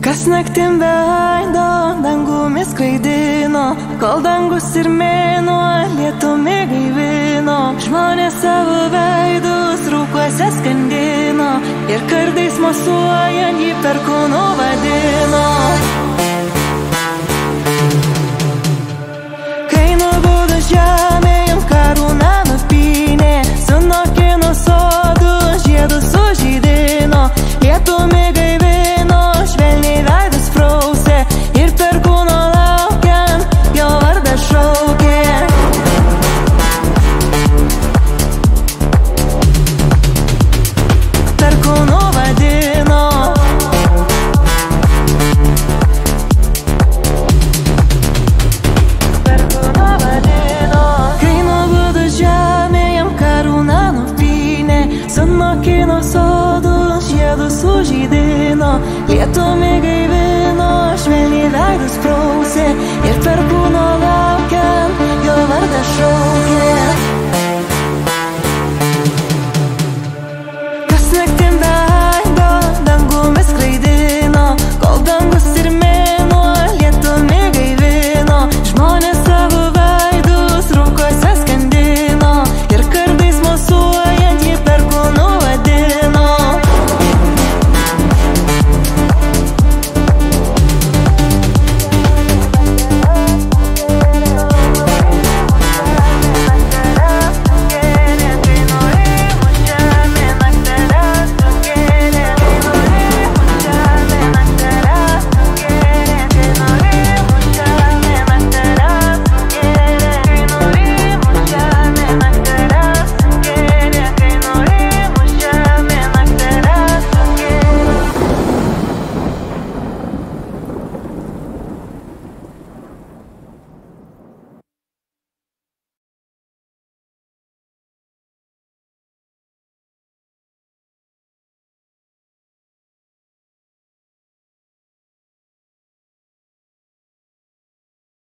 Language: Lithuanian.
Kas naktim veido, dangumi skraidino, kol dangus ir mėnuo lietumi gaivino. Žmonės savo veidus rūkuose skandino ir kartais mosuojant jį perkūnu vadino. Kai nubudo žemė, jam karūna nupynė, sunokino sodų, žiedus sužydino, lietumi gaivino, švelniai veidus prausė ir perkūno laukiant jo vardą šaukė. Perkūnu vadino. Perkūnu vadino. Kai nubudo žemė, jam karūna nupynė, sunokino sodus, žiedus sužydino, lietumi gaivino.